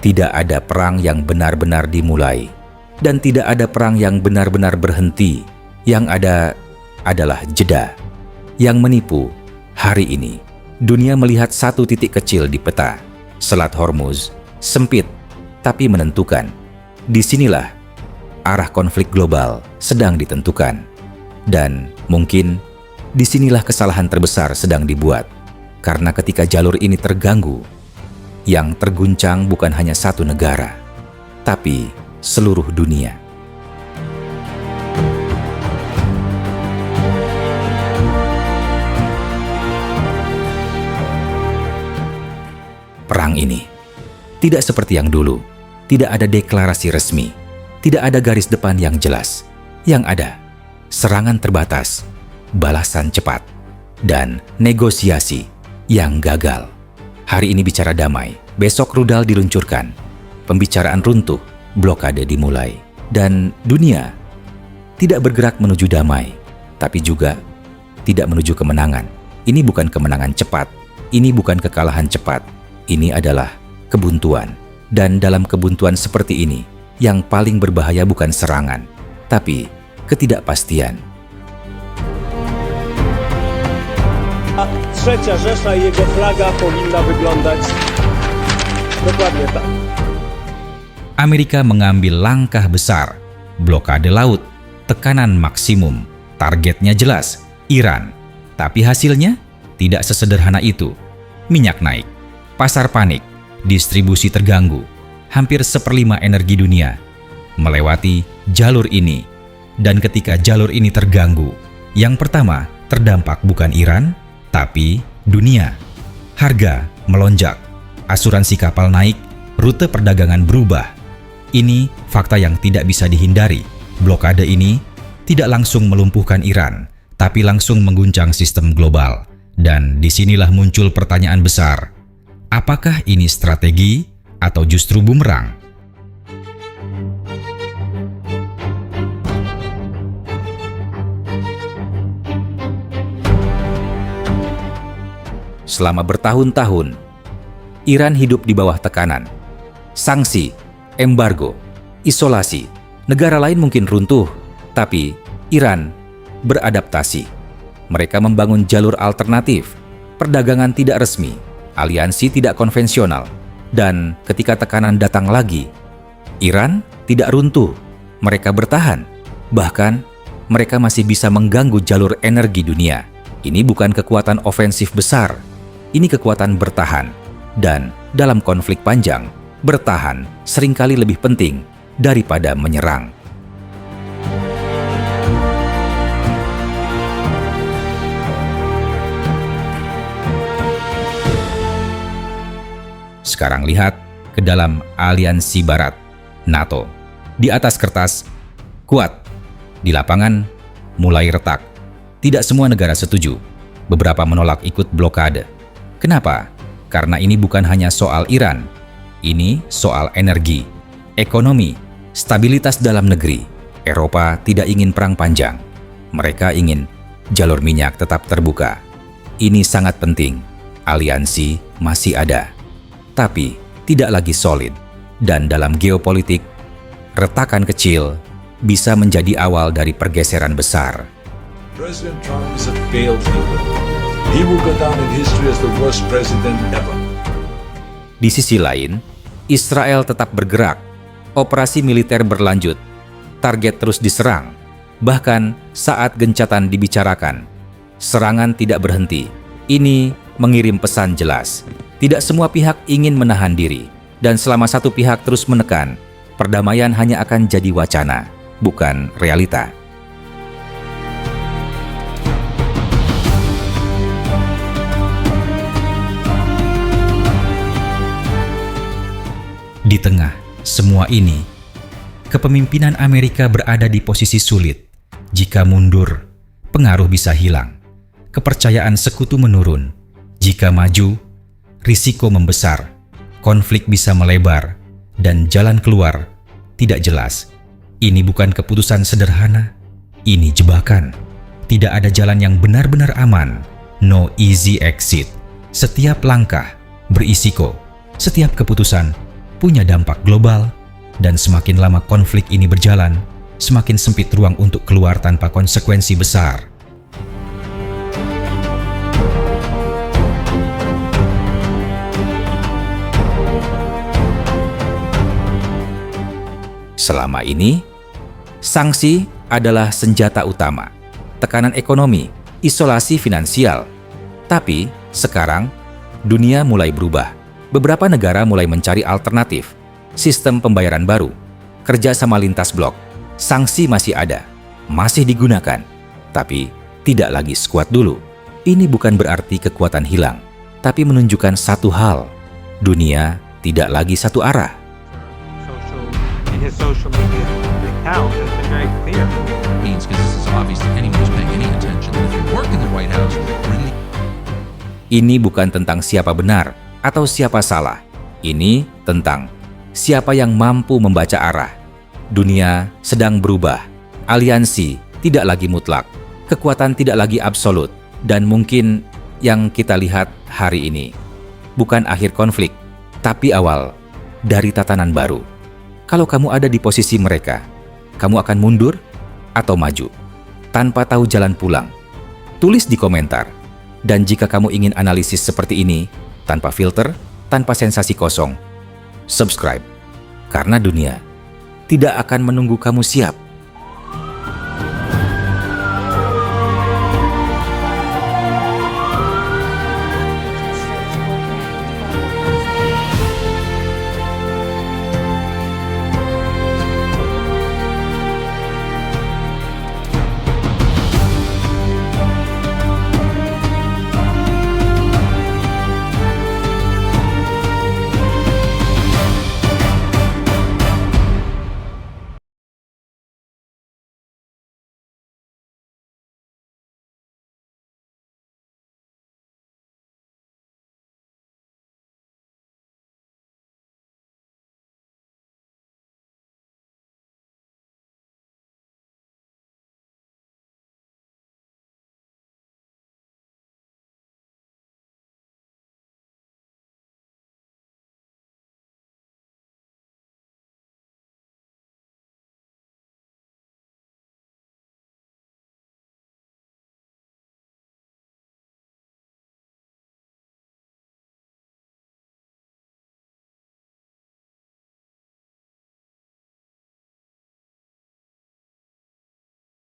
Tidak ada perang yang benar-benar dimulai, dan tidak ada perang yang benar-benar berhenti. Yang ada adalah jeda yang menipu. Hari ini, dunia melihat satu titik kecil di peta. Selat Hormuz, sempit tapi menentukan. Disinilah arah konflik global sedang ditentukan. Dan mungkin disinilah kesalahan terbesar sedang dibuat. Karena ketika jalur ini terganggu, yang terguncang bukan hanya satu negara, tapi seluruh dunia. Perang ini tidak seperti yang dulu. Tidak ada deklarasi resmi, tidak ada garis depan yang jelas. Yang ada serangan terbatas, balasan cepat, dan negosiasi yang gagal. Hari ini bicara damai, besok rudal diluncurkan, pembicaraan runtuh, blokade dimulai, dan dunia tidak bergerak menuju damai, tapi juga tidak menuju kemenangan. Ini bukan kemenangan cepat, ini bukan kekalahan cepat, ini adalah kebuntuan. Dan dalam kebuntuan seperti ini, yang paling berbahaya bukan serangan, tapi ketidakpastian. Trzecia Rzesza i jego flaga powinna wyglądać dokładnie tak. Amerika mengambil langkah besar, blokade laut, tekanan maksimum, targetnya jelas, Iran. Tapi hasilnya tidak sesederhana itu. Minyak naik, pasar panik, distribusi terganggu, hampir 1/5 energi dunia melewati jalur ini. Dan ketika jalur ini terganggu, yang pertama terdampak bukan Iran, tapi dunia. Harga melonjak, asuransi kapal naik, rute perdagangan berubah. Ini fakta yang tidak bisa dihindari. Blokade ini tidak langsung melumpuhkan Iran, tapi langsung mengguncang sistem global. Dan disinilah muncul pertanyaan besar. Apakah ini strategi atau justru bumerang? Selama bertahun-tahun, Iran hidup di bawah tekanan. Sanksi, embargo, isolasi. Negara lain mungkin runtuh, tapi Iran beradaptasi. Mereka membangun jalur alternatif, perdagangan tidak resmi, aliansi tidak konvensional. Dan ketika tekanan datang lagi, Iran tidak runtuh. Mereka bertahan. Bahkan, mereka masih bisa mengganggu jalur energi dunia. Ini bukan kekuatan ofensif besar. Ini kekuatan bertahan, dan dalam konflik panjang, bertahan seringkali lebih penting daripada menyerang. Sekarang lihat ke dalam aliansi Barat, NATO. Di atas kertas, kuat. Di lapangan, mulai retak. Tidak semua negara setuju. Beberapa menolak ikut blokade. Kenapa? Karena ini bukan hanya soal Iran. Ini soal energi, ekonomi, stabilitas dalam negeri. Eropa tidak ingin perang panjang. Mereka ingin jalur minyak tetap terbuka. Ini sangat penting. Aliansi masih ada, tapi tidak lagi solid. Dan dalam geopolitik, retakan kecil bisa menjadi awal dari pergeseran besar. President Trump is a failed leader. He will go down in history as the worst president ever. Di sisi lain, Israel tetap bergerak. Operasi militer berlanjut. Target terus diserang. Bahkan saat gencatan dibicarakan, serangan tidak berhenti. Ini mengirim pesan jelas. Tidak semua pihak ingin menahan diri. Dan selama satu pihak terus menekan, perdamaian hanya akan jadi wacana, bukan realita. Di tengah semua ini, kepemimpinan Amerika berada di posisi sulit. Jika mundur, pengaruh bisa hilang. Kepercayaan sekutu menurun. Jika maju, risiko membesar. Konflik bisa melebar, dan jalan keluar tidak jelas. Ini bukan keputusan sederhana, ini jebakan. Tidak ada jalan yang benar-benar aman. No easy exit. Setiap langkah berisiko. Setiap keputusan punya dampak global, dan semakin lama konflik ini berjalan, semakin sempit ruang untuk keluar tanpa konsekuensi besar. Selama ini, sanksi adalah senjata utama, tekanan ekonomi, isolasi finansial. Tapi sekarang, dunia mulai berubah. Beberapa negara mulai mencari alternatif, sistem pembayaran baru, kerjasama lintas blok. Sanksi masih ada, masih digunakan, tapi tidak lagi sekuat dulu. Ini bukan berarti kekuatan hilang, tapi menunjukkan satu hal, dunia tidak lagi satu arah. In his social media account has been very clear. Means because this is obvious to anyone who's paying any attention that if you work in the White House, bring the Ini bukan tentang siapa benar atau siapa salah. Ini tentang siapa yang mampu membaca arah. Dunia sedang berubah. Aliansi tidak lagi mutlak. Kekuatan tidak lagi absolut. Dan mungkin yang kita lihat hari ini bukan akhir konflik, tapi awal dari tatanan baru. Kalau kamu ada di posisi mereka, kamu akan mundur atau maju tanpa tahu jalan pulang? Tulis di komentar. Dan jika kamu ingin analisis seperti ini, tanpa filter, tanpa sensasi kosong, subscribe. Karena dunia tidak akan menunggu kamu siap.